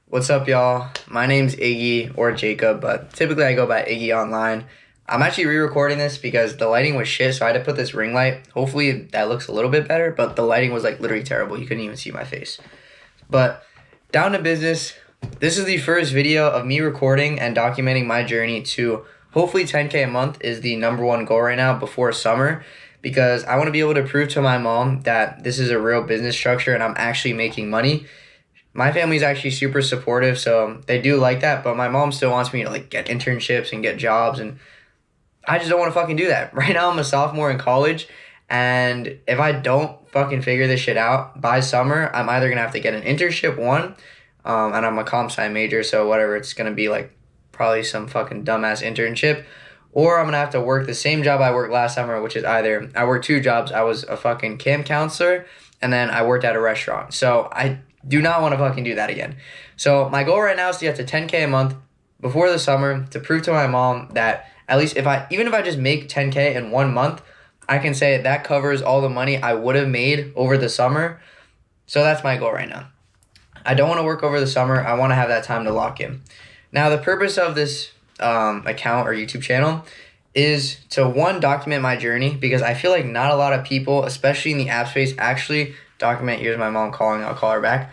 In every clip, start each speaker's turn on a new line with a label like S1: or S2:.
S1: What's up, y'all? My name's Iggy or Jacob, but typically I go by Iggy online. I'm actually re-recording this because the lighting was shit, so I had to put this ring light. Hopefully that looks a little bit better, but the lighting was like literally terrible. You couldn't even see my face. But down to business. This is the first video of me recording and documenting my journey to hopefully 10K a month is the number one goal right now before summer, because I want to be able to prove to my mom that this is a real business structure and I'm actually making money. My family's actually super supportive, so they do like that, but my mom still wants me to like get internships and get jobs, and I just don't want to fucking do that. Right now I'm a sophomore in college, and if I don't fucking figure this shit out by summer, I'm either gonna have to get an internship, and I'm a comp sci major, so whatever, it's gonna be like probably some fucking dumbass internship, or I'm gonna have to work the same job I worked last summer, which is either I worked two jobs. I was a fucking camp counselor, and then I worked at a restaurant. So I do not want to fucking do that again. So my goal right now is to get to 10K a month before the summer to prove to my mom that at least even if I just make 10K in 1 month, I can say that covers all the money I would have made over the summer. So that's my goal right now. I don't want to work over the summer. I want to have that time to lock in. Now, the purpose of this account or YouTube channel is to, one, document my journey, because I feel like not a lot of people, especially in the app space, actually document. Here's my mom calling. I'll call her back.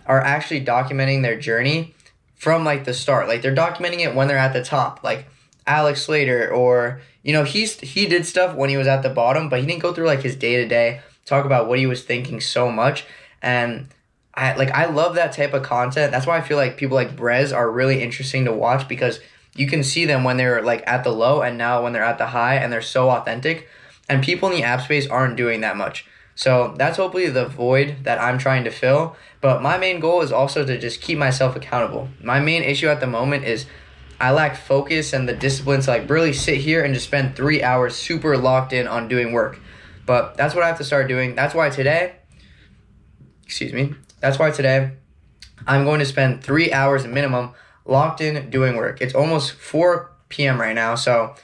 S1: Are actually documenting their journey from like the start. Like they're documenting it when they're at the top. Like Alex Slater, or he did stuff when he was at the bottom, but he didn't go through like his day to day, talk about what he was thinking so much. And I love that type of content. That's why I feel like people like Brez are really interesting to watch, because you can see them when they're like at the low and now when they're at the high, and they're so authentic. And people in the app space aren't doing that much. So that's hopefully the void that I'm trying to fill. But my main goal is also to just keep myself accountable. My main issue at the moment is I lack focus and the discipline to like really sit here and just spend 3 hours super locked in on doing work. But that's what I have to start doing. That's why today I'm going to spend 3 hours minimum locked in doing work. It's almost 4 p.m. right now, so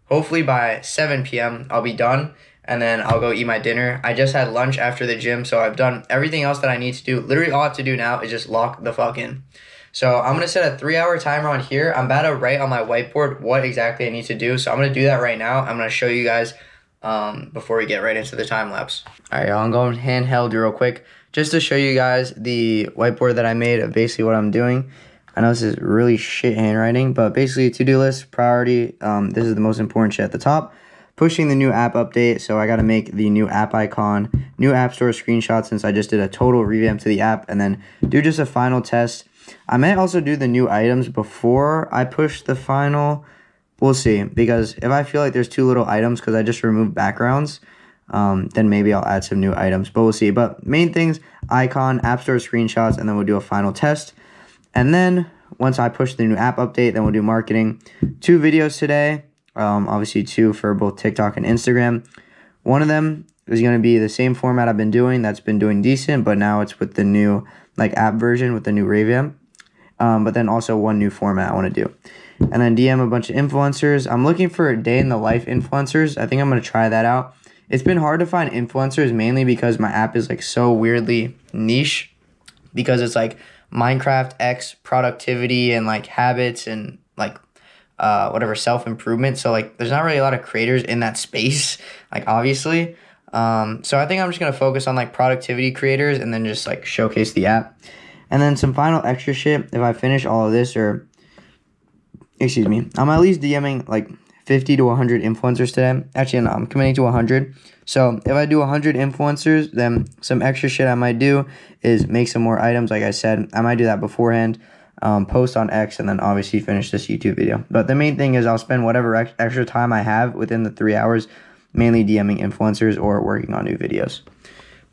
S1: hopefully by 7 p.m. I'll be done, and then I'll go eat my dinner. I just had lunch after the gym, so I've done everything else that I need to do. Literally all I have to do now is just lock the fuck in. So I'm going to set a 3-hour timer on here. I'm about to write on my whiteboard what exactly I need to do, so I'm going to do that right now. I'm going to show you guys before we get right into the time lapse. All right, y'all, I'm going handheld real quick just to show you guys the whiteboard that I made of basically what I'm doing. I know this is really shit handwriting, but basically to-do list, priority, this is the most important shit at the top. Pushing the new app update, so I got to make the new app icon, new app store screenshot since I just did a total revamp to the app, and then do just a final test. I may also do the new items before I push the final. We'll see, because if I feel like there's too little items because I just removed backgrounds, then maybe I'll add some new items, but we'll see. But main things, icon, app store screenshots, and then we'll do a final test. And then once I push the new app update, then we'll do marketing. 2 videos today, obviously 2 for both TikTok and Instagram. One of them is going to be the same format I've been doing, that's been doing decent, but now it's with the new like app version with the new revamp. But then also one new format I want to do. And then DM a bunch of influencers. I'm looking for day in the life influencers. I think I'm going to try that out. It's been hard to find influencers, mainly because my app is like so weirdly niche, because it's like Minecraft X productivity and like habits and like whatever self-improvement. So like there's not really a lot of creators in that space, like obviously. So I think I'm just going to focus on like productivity creators and then just like showcase the app. And then some final extra shit, if I finish all of this, I'm at least DMing like 50 to 100 influencers today. Actually, no, I'm committing to 100. So if I do 100 influencers, then some extra shit I might do is make some more items. Like I said, I might do that beforehand, post on X, and then obviously finish this YouTube video. But the main thing is I'll spend whatever extra time I have within the 3 hours, mainly DMing influencers or working on new videos.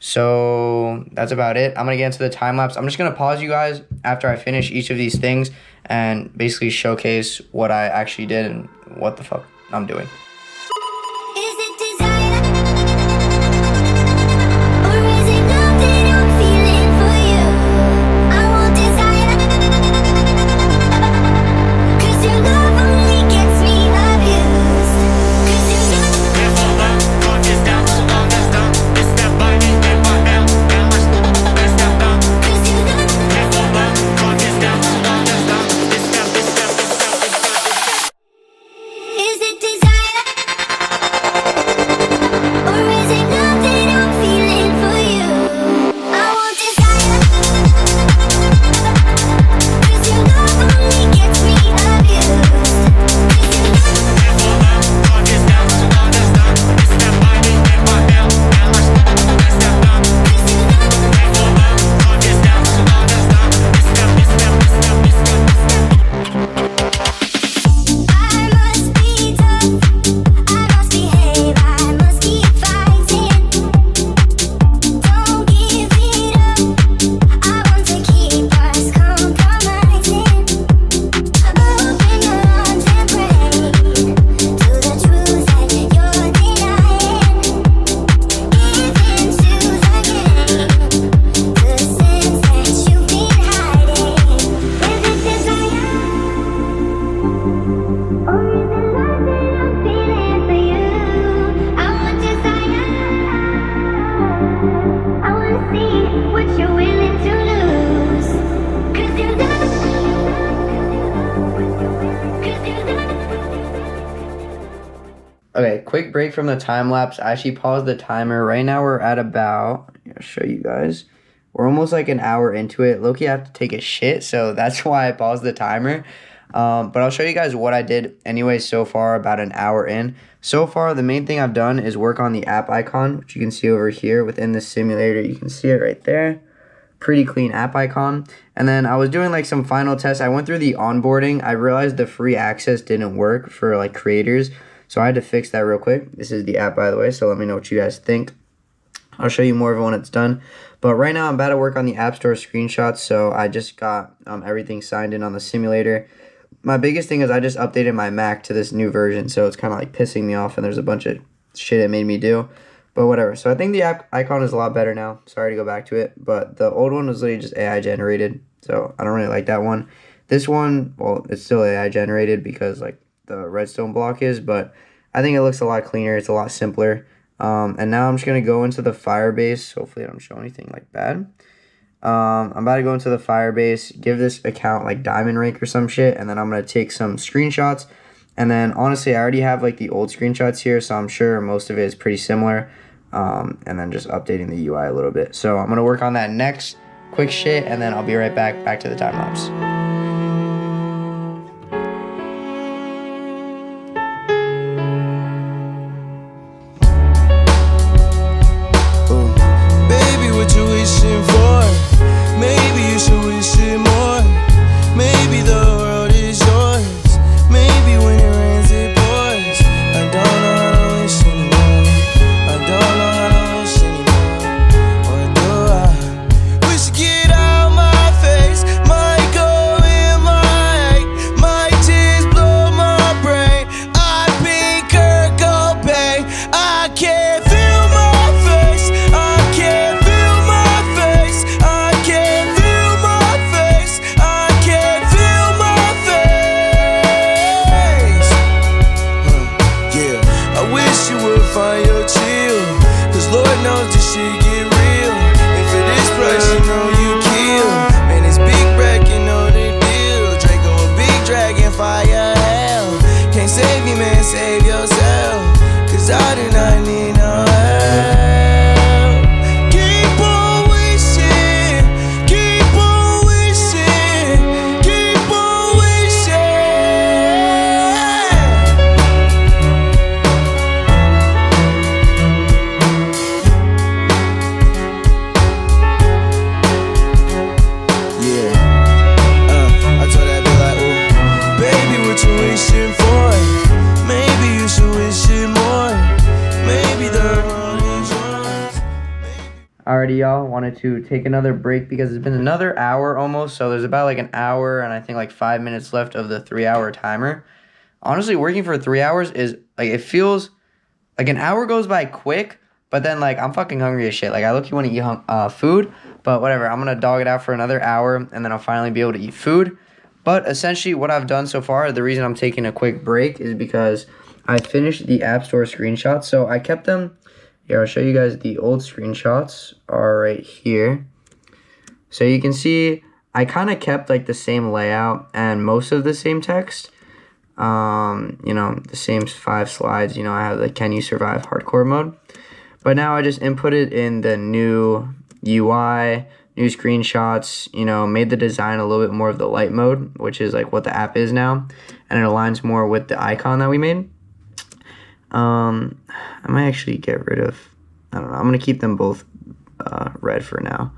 S1: So that's about it. I'm going to get into the time lapse. I'm just going to pause you guys after I finish each of these things and basically showcase what I actually did and what the fuck I'm doing. quick break from the time lapse. I actually paused the timer. Right now we're at about, I'll show you guys. We're almost like an hour into it. Loki, I have to take a shit, so that's why I paused the timer. But I'll show you guys what I did anyway so far, about an hour in. So far, the main thing I've done is work on the app icon, which you can see over here within the simulator. You can see it right there. Pretty clean app icon. And then I was doing like some final tests. I went through the onboarding. I realized the free access didn't work for like creators, so I had to fix that real quick. This is the app, by the way, so let me know what you guys think. I'll show you more of it when it's done. But right now I'm about to work on the App Store screenshots, so I just got everything signed in on the simulator. My biggest thing is I just updated my Mac to this new version, so it's kind of like pissing me off, and there's a bunch of shit it made me do. But whatever. So I think the app icon is a lot better now. Sorry to go back to it, but the old one was literally just AI generated, so I don't really like that one. This one, well, it's still AI generated because like the redstone block is, but I think it looks a lot cleaner. It's a lot simpler. And now I'm just going to go into the Firebase. Hopefully I don't show anything like bad. I'm about to go into the Firebase, give this account like diamond rank or some shit, and then I'm going to take some screenshots. And then honestly, I already have like the old screenshots here, so I'm sure most of it is pretty similar. And then just updating the UI a little bit. So I'm going to work on that next quick shit, and then I'll be right back to the time lapse. Alrighty, y'all, wanted to take another break because it's been another hour almost, so there's about like an hour and I think like 5 minutes left of the 3-hour timer. Honestly, working for 3 hours is like, it feels like an hour goes by quick, but then like I'm fucking hungry as shit. Like I look, you want to eat food, but whatever, I'm gonna dog it out for another hour and then I'll finally be able to eat food. But essentially what I've done so far, the reason I'm taking a quick break is because I finished the App Store screenshots, so I kept them. Here, I'll show you guys the old screenshots are right here. So you can see I kind of kept like the same layout and most of the same text. You know, the same 5 slides. You know, I have the Can You Survive Hardcore mode. But now I just inputted in the new UI, new screenshots, you know, made the design a little bit more of the light mode, which is like what the app is now. And it aligns more with the icon that we made. I might actually get rid of, I don't know, I'm going to keep them both red for now.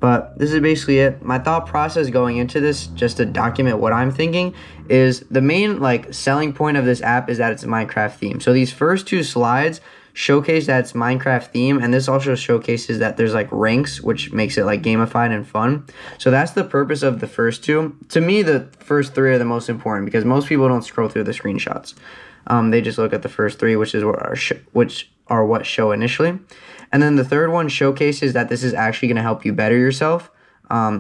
S1: But this is basically it. My thought process going into this, just to document what I'm thinking, is the main like selling point of this app is that it's a Minecraft theme. So these first 2 slides showcase that it's Minecraft theme, and this also showcases that there's like ranks, which makes it like gamified and fun. So that's the purpose of the first 2. To me, the first 3 are the most important because most people don't scroll through the screenshots. They just look at the first 3, which is what show initially. And then the third one showcases that this is actually going to help you better yourself.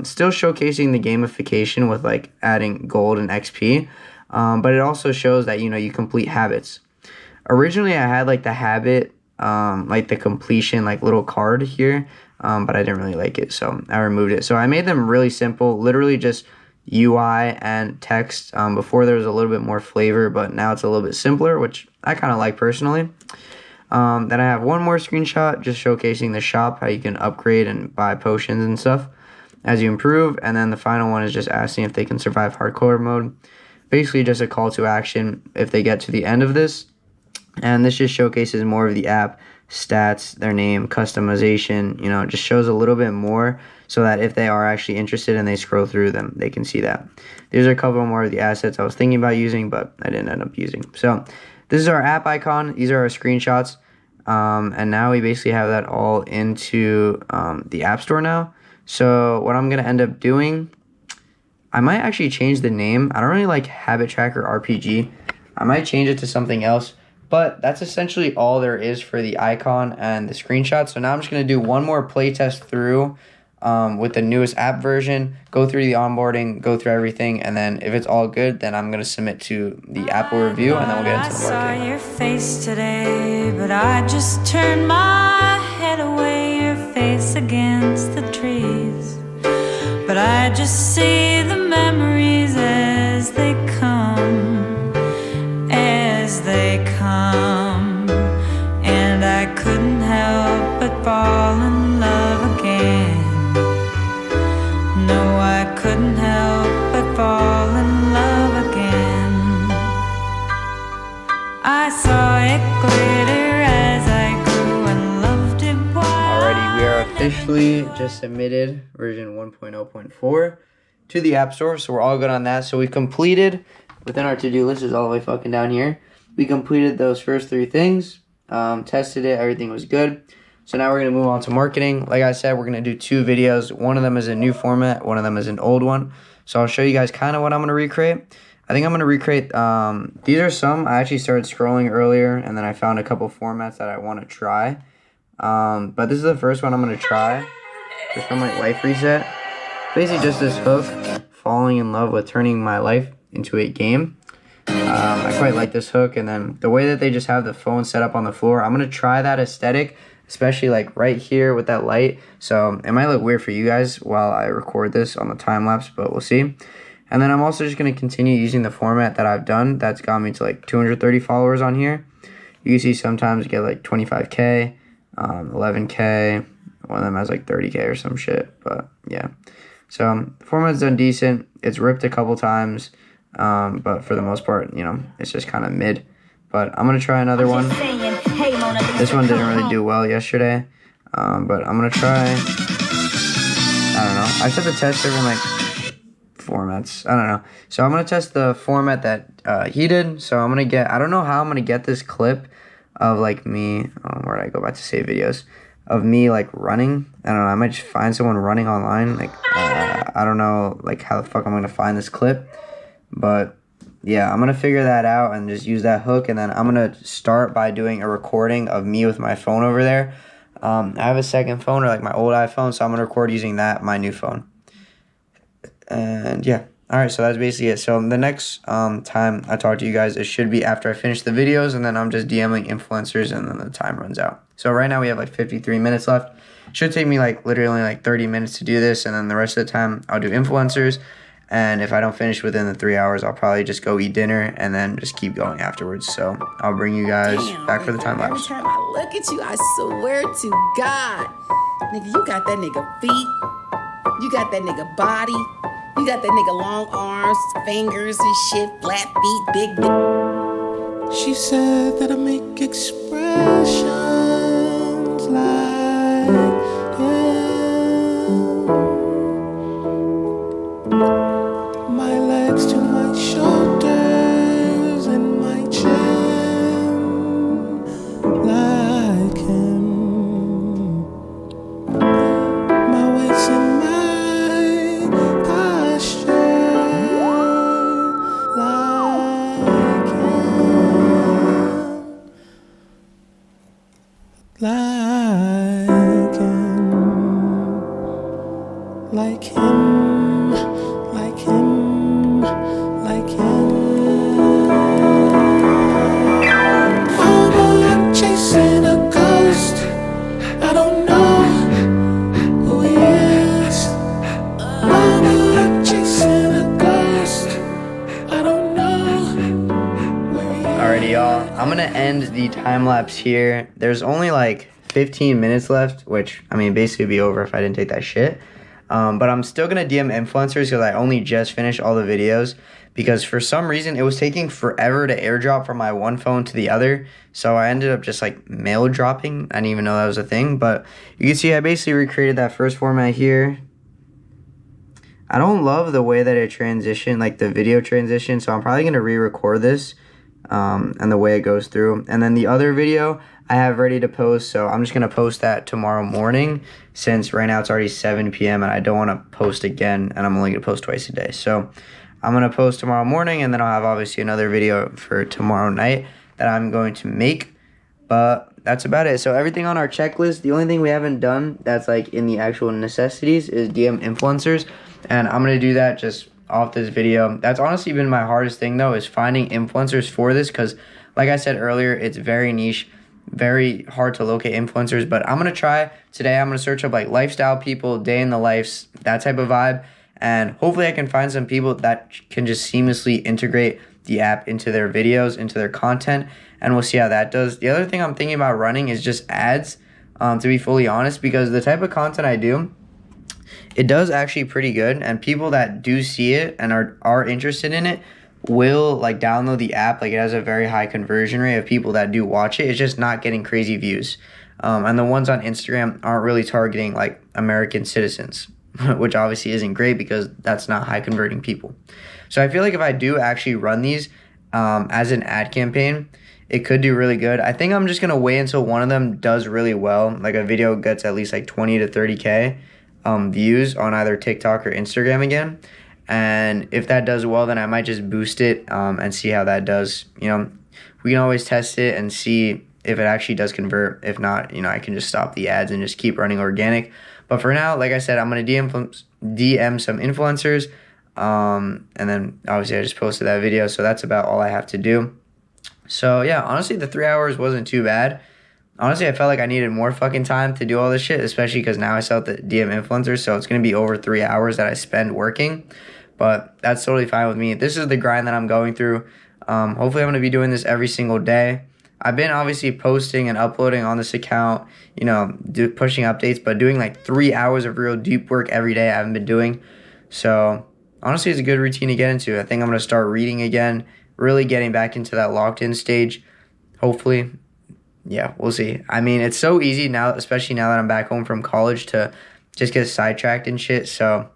S1: Still showcasing the gamification with like adding gold and XP. But it also shows that, you know, you complete habits. Originally, I had like the habit, like the completion, like little card here. But I didn't really like it, so I removed it. So I made them really simple. Literally just UI and text. Before there was a little bit more flavor, but now it's a little bit simpler, which I kind of like personally. Then I have one more screenshot just showcasing the shop, how you can upgrade and buy potions and stuff as you improve. And then the final one is just asking if they can survive hardcore mode. Basically just a call to action if they get to the end of this. And this just showcases more of the app, stats, their name, customization, it just shows a little bit more so that if they are actually interested and they scroll through them, they can see that. These are a couple more of the assets I was thinking about using, but I didn't end up using. So this is our app icon. These are our screenshots. And now we basically have that all into the App Store now. So what I'm going to end up doing, I might actually change the name. I don't really like Habit Tracker RPG. I might change it to something else. But that's essentially all there is for the icon and the screenshot. So now I'm just going to do one more playtest through with the newest app version, go through the onboarding, go through everything, and then if it's all good, then I'm going to submit to the Apple review, and then we'll get into the marketing.
S2: I saw your face today, but I just turned my head away, your face against the trees. But I just see the memories as they come, and I couldn't help but fall in love again. No, I couldn't help but fall in love again. I saw it glitter as I grew and loved it.
S1: Alrighty, we are officially just submitted version 1.0.4 to the App Store, so we're all good on that. So we completed within our to-do list is all the way fucking down here. We completed those first 3 things, tested it, everything was good. So now we're going to move on to marketing. Like I said, we're going to do 2 videos. One of them is a new format, one of them is an old one. So I'll show you guys kind of what I'm going to recreate. I think I'm going to recreate, these are some, I actually started scrolling earlier, and then I found a couple formats that I want to try. But this is the first one I'm going to try, just from like Life Reset. Basically just this hook, falling in love with turning my life into a game. I quite like this hook, and then the way that they just have the phone set up on the floor, I'm going to try that aesthetic, especially like right here with that light. So it might look weird for you guys while I record this on the time lapse, but we'll see. And then I'm also just going to continue using the format that I've done that's got me to like 230 followers on here. You can see sometimes get like 25k, 11k, one of them has like 30k or some shit, but yeah. So the format's done decent. It's ripped a couple times. But for the most part, it's just kind of mid. But I'm going to try another one. This one didn't really do well yesterday. But I'm going to try, I don't know. I set the test different like formats. I don't know. So I'm going to test the format that he did. So I'm going to get, I don't know how I'm going to get this clip of like me, where did I go back to save videos? Of me like running. I don't know. I might just find someone running online. Like, I don't know like how the fuck I'm going to find this clip. But yeah, I'm going to figure that out and just use that hook. And then I'm going to start by doing a recording of me with my phone over there. I have a second phone, or like my old iPhone, so I'm going to record using that, my new phone. And yeah. Alright, so that's basically it. So the next time I talk to you guys, it should be after I finish the videos, and then I'm just DMing influencers, and then the time runs out. So right now we have like 53 minutes left. It should take me like literally like 30 minutes to do this, and then the rest of the time I'll do influencers. And if I don't finish within the 3 hours, I'll probably just go eat dinner and then just keep going afterwards. So I'll bring you guys back for the time lapse.
S3: Every time I look at you, I swear to God, nigga, you got that nigga feet, you got that nigga body, you got that nigga long arms, fingers and shit, flat feet, big dick.
S4: She said that I make expressions like, my legs to my shoulders and my chin like him. My waist and my posture like him. Like him. Like him. Like him, like him.
S1: I'm gonna end the time lapse here. There's only like 15 minutes left, which I mean basically be over if I didn't take that shit. But I'm still gonna DM influencers because I only just finished all the videos, because for some reason it was taking forever to airdrop from my one phone to the other. So I ended up just like mail dropping. I didn't even know that was a thing, but you can see I basically recreated that first format here. I don't love the way that it transitioned, like the video transition, so I'm probably gonna re-record this and the way it goes through. And then the other video I have ready to post, so I'm just gonna post that tomorrow morning, since right now it's already 7 p.m. and I don't want to post again, and I'm only gonna post twice a day. So I'm gonna post tomorrow morning, and then I'll have obviously another video for tomorrow night that I'm going to make. But that's about it. So everything on our checklist, the only thing we haven't done that's like in the actual necessities is DM influencers, and I'm gonna do that just off this video. That's honestly been my hardest thing though, is finding influencers for this, because like I said earlier, it's very niche, very hard to locate influencers. But I'm gonna try today. I'm gonna search up like lifestyle people, day in the lives, that type of vibe, and hopefully I can find some people that can just seamlessly integrate the app into their videos, into their content, and we'll see how that does. The other thing I'm thinking about running is just ads, to be fully honest, because the type of content I do, it does actually pretty good, and people that do see it and are interested in it will like download the app. Like, it has a very high conversion rate of people that do watch it. It's just not getting crazy views. And the ones on Instagram aren't really targeting like American citizens, which obviously isn't great because that's not high converting people. So I feel like if I do actually run these as an ad campaign, it could do really good. I think I'm just gonna wait until one of them does really well, like a video gets at least like 20 to 30K views on either TikTok or Instagram again. And if that does well, then I might just boost it and see how that does. You know, we can always test it and see if it actually does convert. If not, you know, I can just stop the ads and just keep running organic. But for now, like I said, I'm gonna DM some influencers, and then obviously I just posted that video, so that's about all I have to do. So yeah, honestly, the 3 hours wasn't too bad. Honestly, I felt like I needed more fucking time to do all this shit, especially because now I sell the DM influencers, so it's gonna be over 3 hours that I spend working. But that's totally fine with me. This is the grind that I'm going through. Hopefully, I'm gonna be doing this every single day. I've been obviously posting and uploading on this account, you know, pushing updates, but doing like 3 hours of real deep work every day I haven't been doing. So honestly, it's a good routine to get into. I think I'm gonna start reading again, really getting back into that locked in stage. Hopefully. Yeah, we'll see. I mean, it's so easy now, especially now that I'm back home from college, to just get sidetracked and shit. So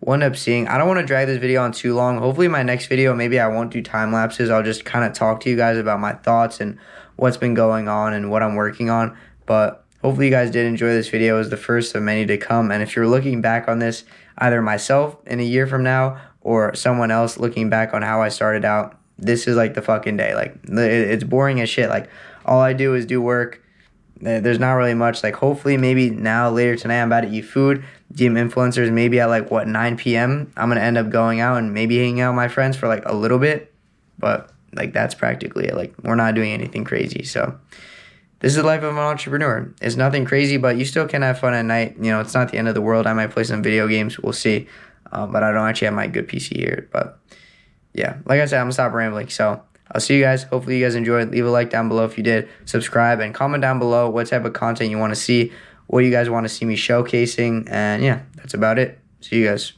S1: we'll end up seeing. I don't want to drag this video on too long. Hopefully my next video, maybe I won't do time lapses. I'll just kind of talk to you guys about my thoughts and what's been going on and what I'm working on. But hopefully you guys did enjoy this video. It was the first of many to come. And if you're looking back on this, either myself in a year from now or someone else looking back on how I started out, this is like the fucking day. Like, it's boring as shit. Like, all I do is do work. There's not really much. Like, hopefully maybe now later tonight I'm about to eat food, DM influencers, maybe at like 9 p.m. I'm gonna end up going out and maybe hanging out with my friends for like a little bit, but like that's practically it. Like, we're not doing anything crazy. So this is the life of an entrepreneur. It's nothing crazy, but you still can have fun at night. You know, it's not the end of the world. I might play some video games, we'll see, but I don't actually have my good PC here. But yeah, like I said, I'm gonna stop rambling. So I'll see you guys. Hopefully you guys enjoyed. Leave a like down below if you did. Subscribe and comment down below what type of content you want to see, what you guys want to see me showcasing. And yeah, that's about it. See you guys.